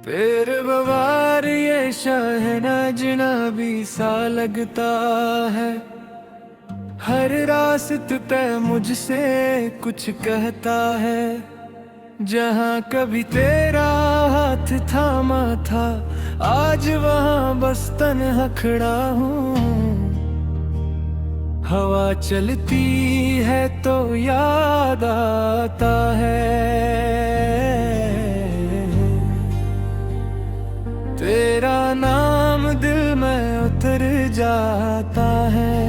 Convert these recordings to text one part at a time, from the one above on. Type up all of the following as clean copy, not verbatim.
फिर बवार ये शहना अजनबी सा लगता है। हर रास्त तय मुझसे कुछ कहता है। जहाँ कभी तेरा हाथ थामा था, आज वहाँ बस तन्हा खड़ा हूँ। हवा चलती है तो याद आता है। तेरा नाम दिल में उतर जाता है।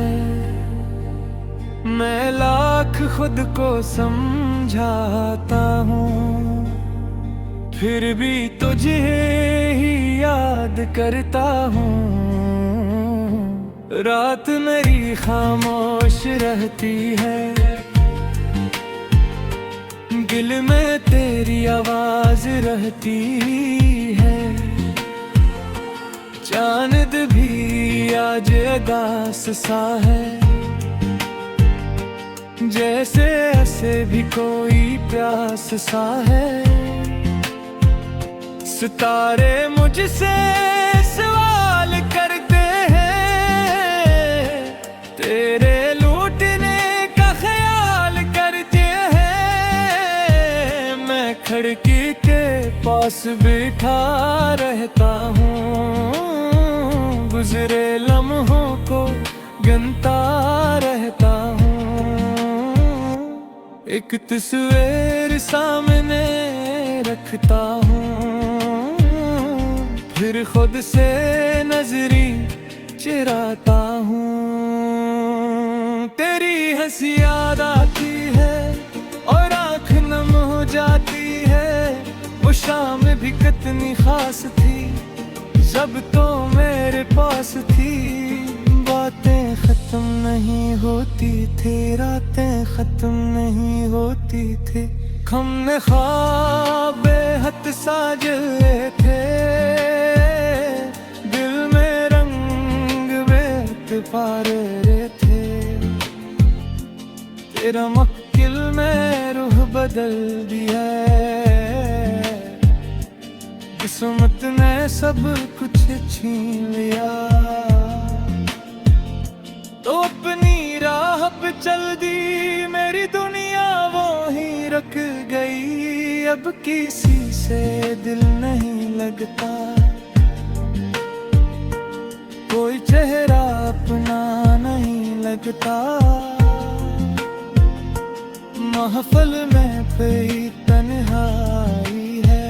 मैं लाख खुद को समझाता हूँ, फिर भी तुझे ही याद करता हूँ। रात मेरी खामोश रहती है, दिल में तेरी आवाज रहती है। चांद भी आज उदास सा है, जैसे ऐसे भी कोई प्यास सा है। सितारे मुझसे सवाल करते हैं, तेरे लूटने का ख्याल करते हैं। मैं खिड़की के पास बैठा रहता हूँ, गुजरे लम्हों को गिनता रहता हूँ। एक तस्वीर सामने रखता हूँ, फिर खुद से नजरी चिराता हूँ। तेरी हंसी याद आती है और आँख नम हो जाती है। वो शाम भी कितनी खास थी, जब तो मेरे पास थी। बातें खत्म नहीं होती थी, रातें खत्म नहीं होती थी। हमने ख्वाब बेहद साजे थे, दिल में रंग बेहद पारे थे। तेरा मक्किल में रूह बदल दी है, किस्मत ने सब कुछ छीन लिया। तो अपनी राह पे चल दी मेरी दुनिया, वो ही रख गई। अब किसी से दिल नहीं लगता, कोई चेहरा अपना नहीं लगता। महफिल में कोई तन्हाई है,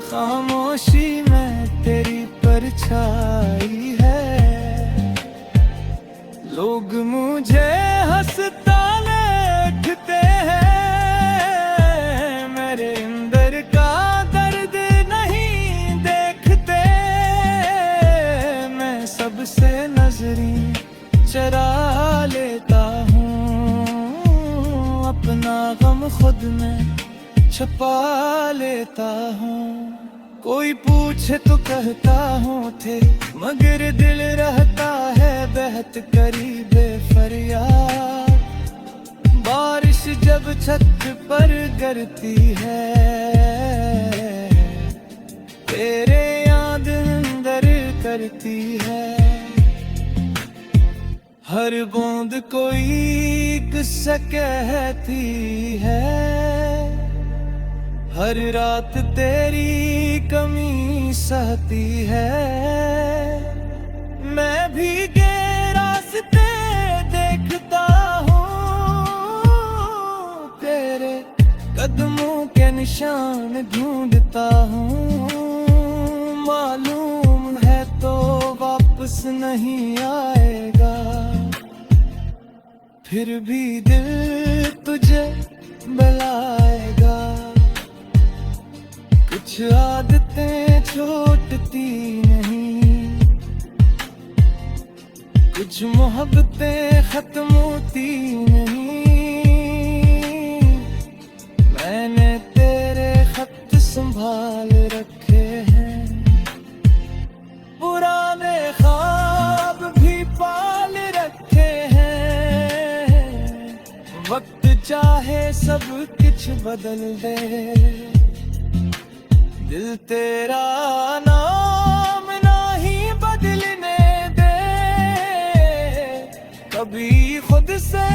खामोशी में तेरी परछाई है। लोग मुझे हंसता देखते हैं, मेरे अंदर का दर्द नहीं देखते। मैं सबसे नजरें चरा लेता हूँ, अपना गम खुद में छुपा लेता हूँ। कोई पूछे तो कहता हूँ थे, मगर दिल रहता है बेहद करीबे फरियाद। बारिश जब छत पर गिरती है, तेरे याद अंदर करती है। हर बूंद कोई किस्सा कहती है, हर रात तेरी कमी सहती है। मैं भीगे रास्ते देखता हूँ, तेरे कदमों के निशान ढूंढता हूँ। मालूम है तो वापस नहीं आएगा, फिर भी दिल तुझे बुलाएगा। कुछ आदतें छूटती नहीं, कुछ मोहब्बतें खत्म होती नहीं। मैंने तेरे खत संभाल रखे हैं, पुराने ख्वाब भी पाल रखे हैं। वक्त चाहे सब कुछ बदल दे, दिल तेरा नाम नहीं बदलने दे, कभी खुद से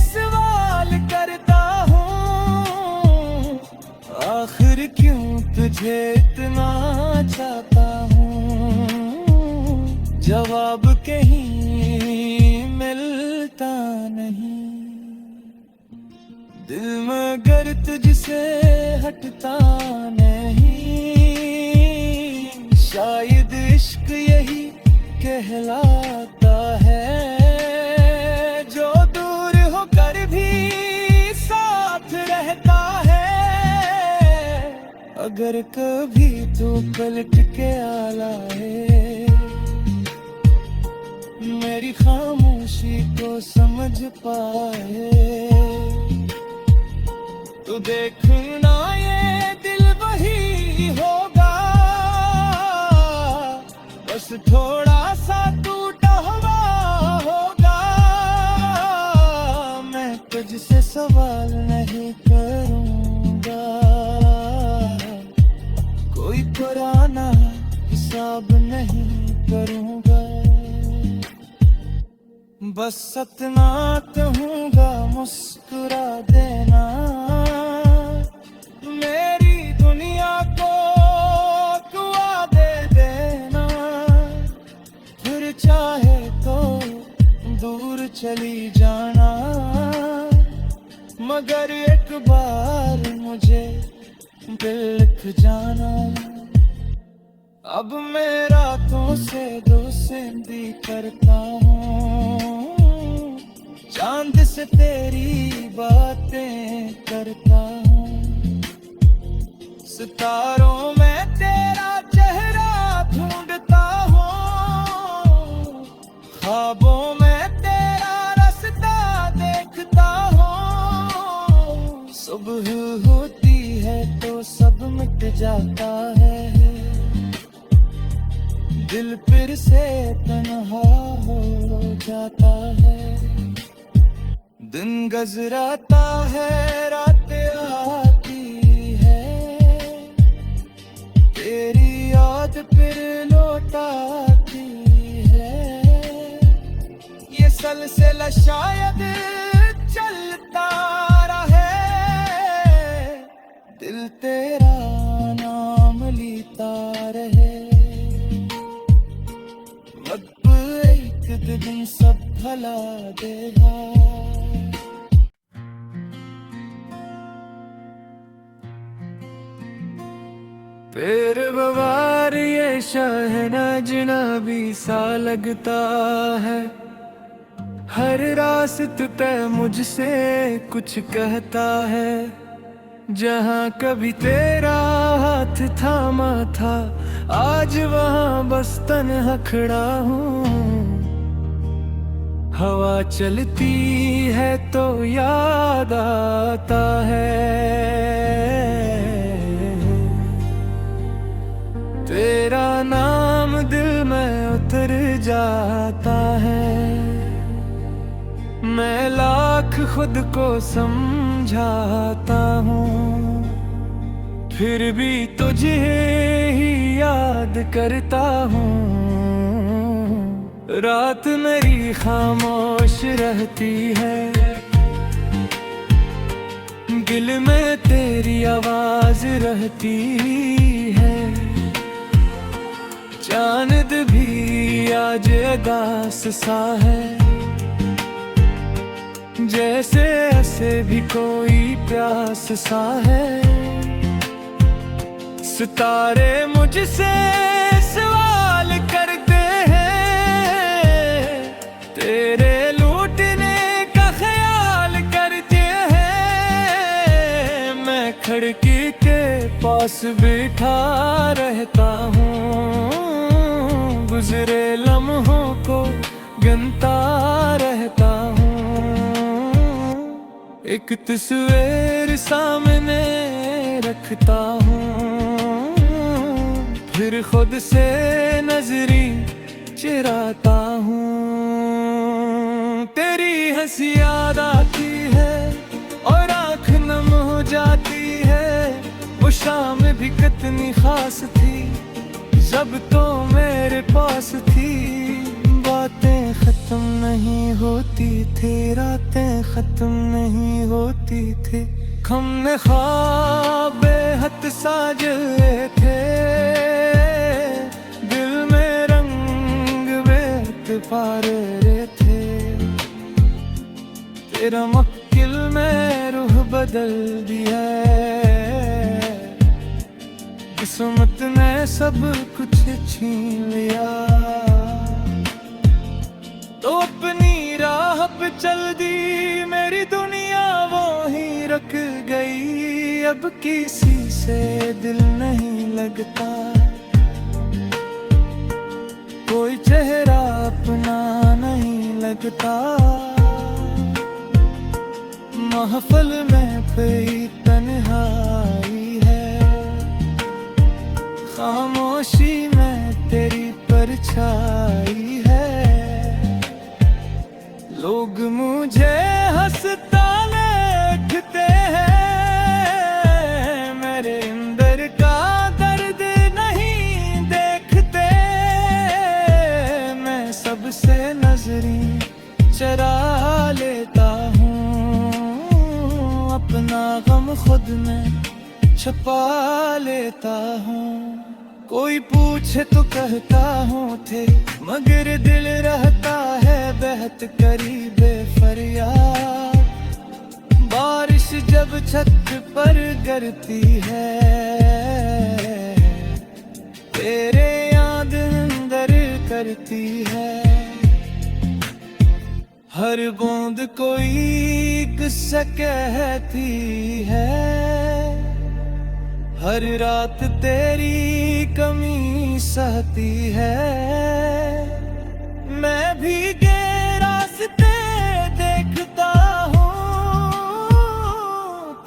सवाल करता हूँ, आखिर क्यों तुझे इतना चाहता हूँ, जवाब कहीं मिलता नहीं। दिल मगर तुझसे हटता नहीं, शायद इश्क यही कहलाता है, जो दूर होकर भी साथ रहता है। अगर कभी तू पलट के आ लाए, मेरी खामोशी को समझ पाए, तो देखना ये दिल वही होगा, बस थोड़ा सा टूटा हुआ होगा। मैं तुझसे सवाल नहीं करूँगा, कोई पुराना हिसाब नहीं करूँगा, बस इतना कहूँगा मुस्कुरा देना, मेरी दुनिया को दुआ दे देना, फिर चाहे तो दूर चली जाना, मगर एक बार मुझे दिल लिख जाना। अब मैं रातों से दोस्ती करता हूँ, चांद से तेरी बातें करता हूँ, सितारों में तेरा चेहरा ढूंढता हूँ, ख्वाबों में तेरा रास्ता देखता हूँ। सुबह होती है तो सब मिट जाता है, दिल फिर से तन्हा हो जाता है। दिन गुजराता है, रात आती है, तेरी याद फिर लौट आती है। ये सिलसिला शायद चलता रहे, दिल तेरा नाम लेता रहे, वक्त एक दिन सब भला देगा। फिर बवार ये शहना अजनबी सा लगता है, हर रास्त तय मुझसे कुछ कहता है, जहाँ कभी तेरा हाथ थामा था, आज वहाँ बस तन्हा खड़ा हूँ। हवा चलती है तो याद आता है, तेरा नाम दिल में उतर जाता है। मैं लाख खुद को समझाता हूँ, फिर भी तुझे ही याद करता हूँ। रात मेरी खामोश रहती है, दिल में तेरी आवाज रहती है। चांद भी आज उदास सा है, जैसे ऐसे भी कोई प्यास सा है। सितारे मुझसे सवाल करते हैं, तेरे लूटने का ख्याल करते हैं। मैं खिड़की के पास बैठा रहता हूँ, गुजरे लम्हों को गिनता रहता हूँ। एक तस्वीर सामने रखता हूँ, फिर खुद से नजरी चिराता हूँ। तेरी हंसी याद आती है और आँख नम हो जाती है, वो शाम भी कितनी खास थी जब तो मेरे पास थी। बातें खत्म नहीं होती थी, रातें खत्म नहीं होती थी। हमने ख्वाब बेहद साजे थे, दिल में रंग बेहद पारे थे। तेरा मक्किल में रूह बदल दिया, किस्मत ने सब कुछ छीन लिया। तो अपनी राह पे चल दी मेरी दुनिया वो ही रख गई। अब किसी से दिल नहीं लगता, कोई चेहरा अपना नहीं लगता। महफिल में कोई तन्हाई है, खामोशी में तेरी परछाई है। लोग मुझे हंसता देखते हैं, मेरे अंदर का दर्द नहीं देखते। मैं सबसे नजरें चरा लेता हूँ, अपना गम खुद में छुपा लेता हूँ। कोई पूछे तो कहता हूँ थे, मगर दिल रहता है बेहद करीबे फरियाद। बारिश जब छत पर गिरती है, तेरे याद अंदर करती है। हर बूंद कोई किस्सा कहती है, हर रात तेरी कमी सहती है। मैं भीगे रास्ते देखता हूँ,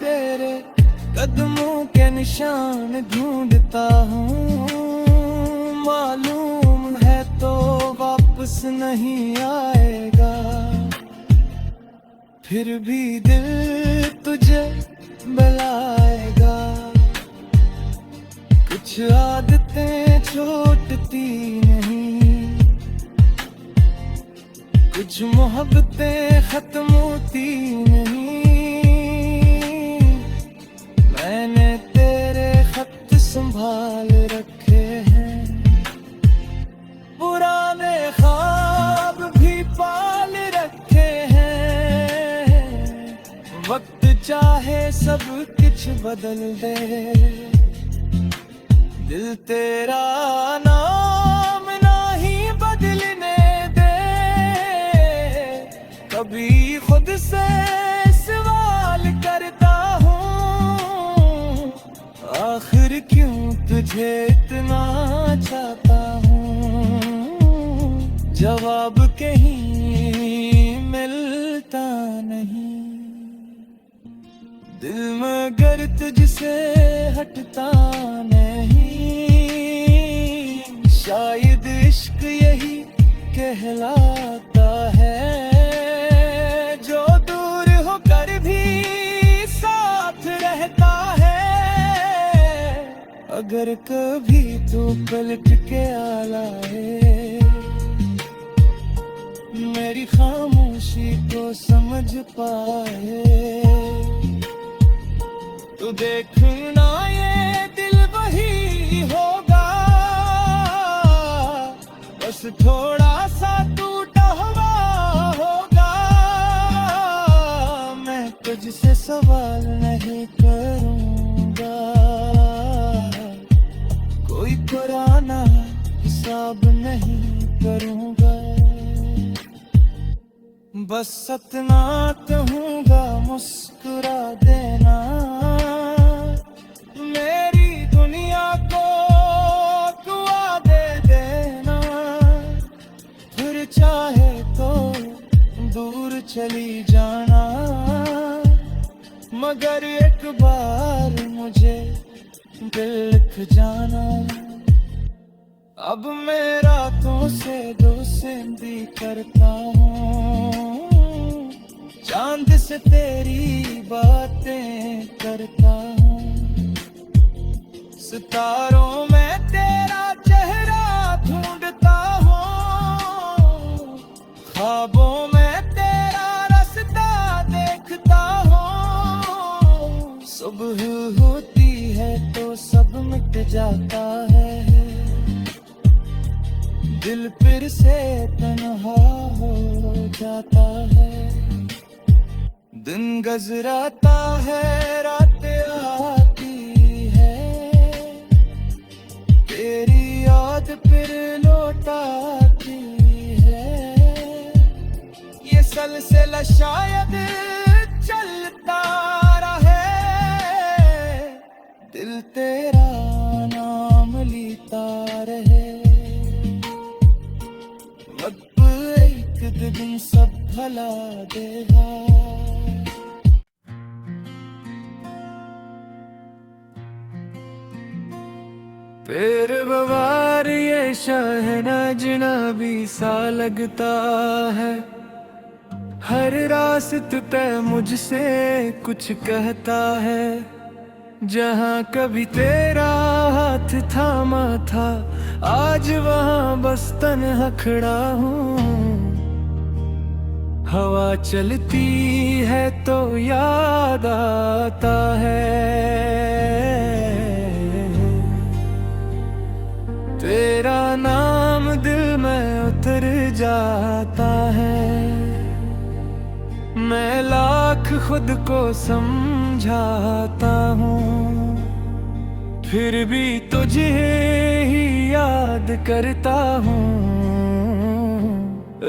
तेरे कदमों के निशान ढूंढता हूँ। मालूम है तो वापस नहीं आएगा, फिर भी दिल तुझे बुलाएगा। कुछ आदतें छूटती नहीं, कुछ मोहब्बतें खत्म होती नहीं। मैंने तेरे खत संभाल रखे हैं, पुराने ख्वाब भी पाल रखे हैं। वक्त चाहे सब कुछ बदल दे, दिल तेरा नाम नहीं बदलने दे। कभी खुद से सवाल करता हूँ, आखिर क्यों तुझे इतना चाहता हूँ। जवाब कहीं मिलता नहीं, दिल मगर तुझसे हटता नहीं। शायद इश्क यही कहलाता है, जो दूर होकर भी साथ रहता है। अगर कभी तू पलट के आ लाए, मेरी खामोशी को समझ पाए, तो देखना ये दिल वही होगा, बस थोड़ा सा टूटा हुआ होगा। मैं तुझसे सवाल नहीं करूँगा, कोई पुराना हिसाब नहीं करूँगा। बस इतना कहूँगा, मुस्कुरा देना। मेरी दुनिया को दुआ दे देना, फिर चाहे तो दूर चली जाना। मगर एक बार मुझे दिल लिख जाना। अब मैं रातों से दोस्ती करता हूँ, चांद से तेरी बातें करता हूँ। सितारों में तेरा चेहरा ढूंढता हूँ, ख्वाबों में तेरा रास्ता देखता हूँ। सुबह होती है तो सब मिट जाता है, दिल फिर से तन्हा हो जाता है। दिन गुजराता है, रात आती है, तेरी याद फिर लौट आती है। ये सिलसिला शायद चलता रहे, दिल तेरा नाम लेता रहे। वक्त एक दिन सब भला देगा। फिर बवार ये शहना अजनबी सा लगता है, हर रास्त तय मुझसे कुछ कहता है। जहाँ कभी तेरा हाथ थामा था, आज वहाँ बस तन्हा खड़ा हूँ। हवा चलती है तो याद आता है, तेरा नाम दिल में उतर जाता है। मैं लाख खुद को समझाता हूँ, फिर भी तुझे ही याद करता हूँ।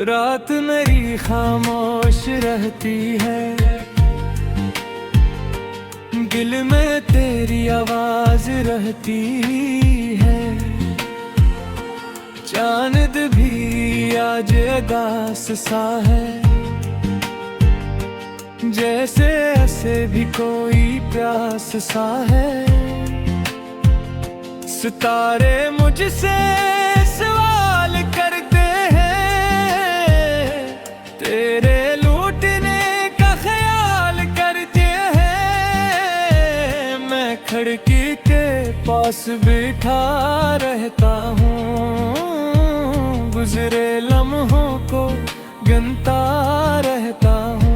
रात मेरी खामोश रहती है, दिल में तेरी आवाज रहती है। चांद भी आज उदास सा है, जैसे ऐसे भी कोई प्यास सा है। सितारे मुझसे सवाल करते हैं, तेरे लूटने का ख्याल करते हैं। मैं खिड़की के पास बैठा रहता हूँ, गुजरे लम्हों को गिनता रहता हूँ।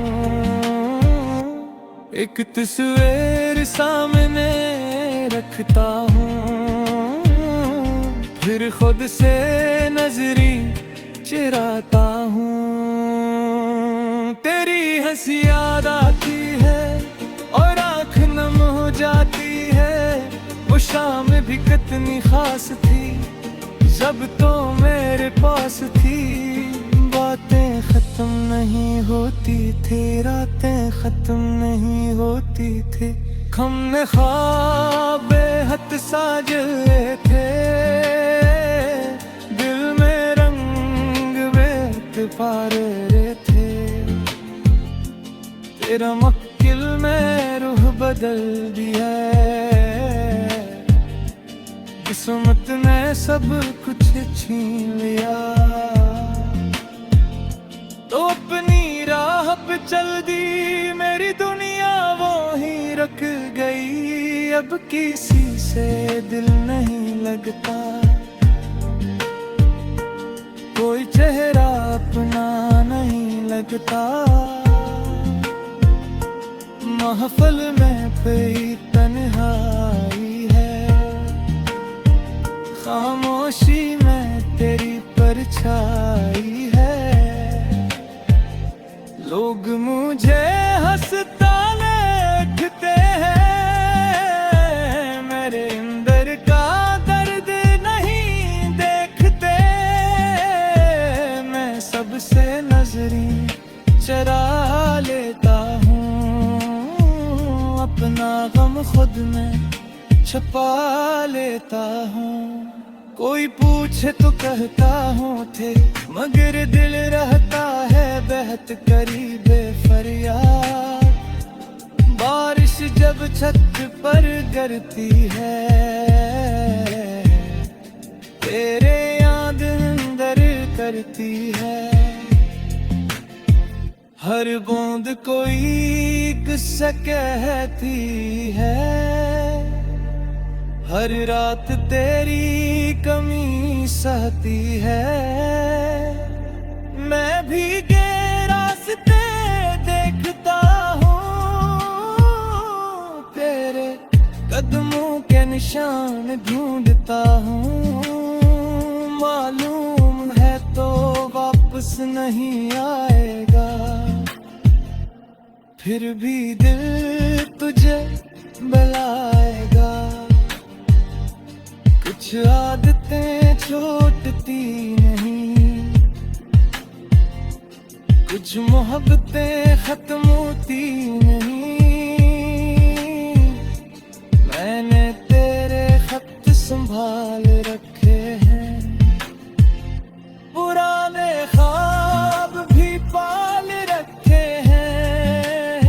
एक तस्वीर सामने रखता हूँ, फिर खुद से नजरी चिराता हूँ। तेरी हंसी याद आती है और आँख नम हो जाती है। वो शाम भी कितनी खास थी, जब तो मेरे पास थी। बातें खत्म नहीं होती थी, रातें खत्म नहीं होती थी। हमने ख्वाब बेहद साजे थे, दिल में रंग बेहद पारे थे। तेरा मक्किल में रूह बदल दी है, किस्मत ने सब कुछ छीन लिया। तो अपनी राह पे चल दी मेरी दुनिया, वो ही रख गई। अब किसी से दिल नहीं लगता, कोई चेहरा अपना नहीं लगता। महफिल में कोई तन्हाई है, खामोशी में तेरी परछाई है। लोग मुझे हंसता देखते हैं, मेरे अंदर का दर्द नहीं देखते। मैं सबसे नजरें चरा लेता हूँ, अपना गम खुद में छुपा लेता हूँ। कोई पूछे तो कहता हूँ थे, मगर दिल रहता है बेहद करीबे फरियाद। बारिश जब छत पर गिरती है, तेरे याद अंदर करती है। हर बूंद कोई किस्सा कहती है, हर रात तेरी कमी सहती है। मैं भीगे रास्ते देखता हूँ, तेरे कदमों के निशान ढूंढता हूँ। मालूम है तो वापस नहीं आएगा, फिर भी दिल तुझे बुलाएगा। कुछ आदतें छूटती नहीं, कुछ मोहब्बतें खत्म होती नहीं। मैंने तेरे खत संभाल रखे हैं, पुराने ख्वाब भी पाल रखे हैं।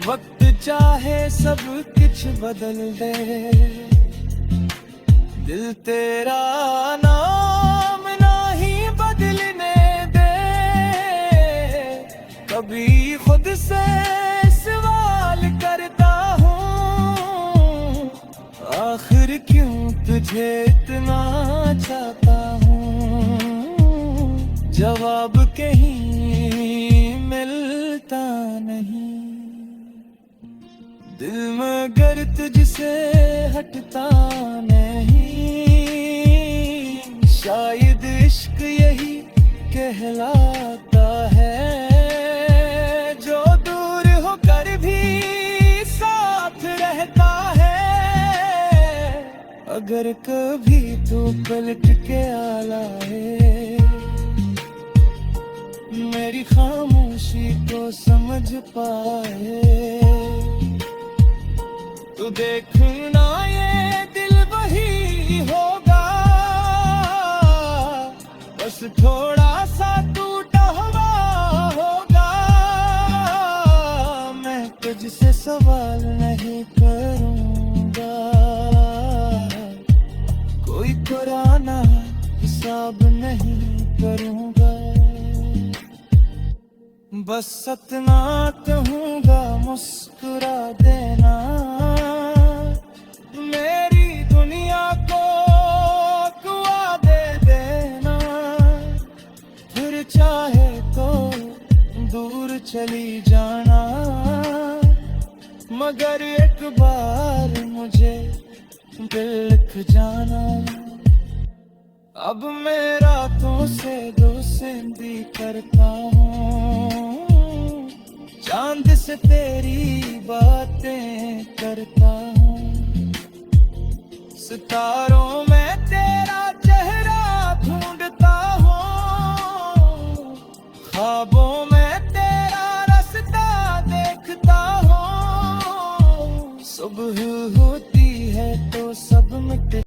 वक्त चाहे सब कुछ बदल दे, दिल तेरा नाम नहीं बदलने दे। कभी खुद से सवाल करता हूँ, आखिर क्यों तुझे इतना चाहता हूँ। जवाब कहीं मिलता नहीं, दिल मगर तुझसे हटता नहीं। शायद इश्क यही कहलाता है, जो दूर होकर भी साथ रहता है। अगर कभी तू पलट के आ लाए, मेरी खामोशी को समझ पाए, तो देखना ये दिल वही होगा, बस थोड़ा सा टूटा हुआ होगा। मैं तुझसे सवाल नहीं करूँगा, कोई पुराना हिसाब नहीं करूँगा। बस इतना कहूँगा, मुस्कुरा देना। मेरी दुनिया को कुआ दे देना, फिर चाहे तो दूर चली जाना। मगर एक बार मुझे दिल लिख जाना। अब मैं रातों से दोस्ती करता हूँ, चांद से तेरी बातें करता हूँ। सितारों में तेरा चेहरा ढूंढता हूँ, ख्वाबों में तेरा रास्ता देखता हूँ। सुबह होती है तो सब मिट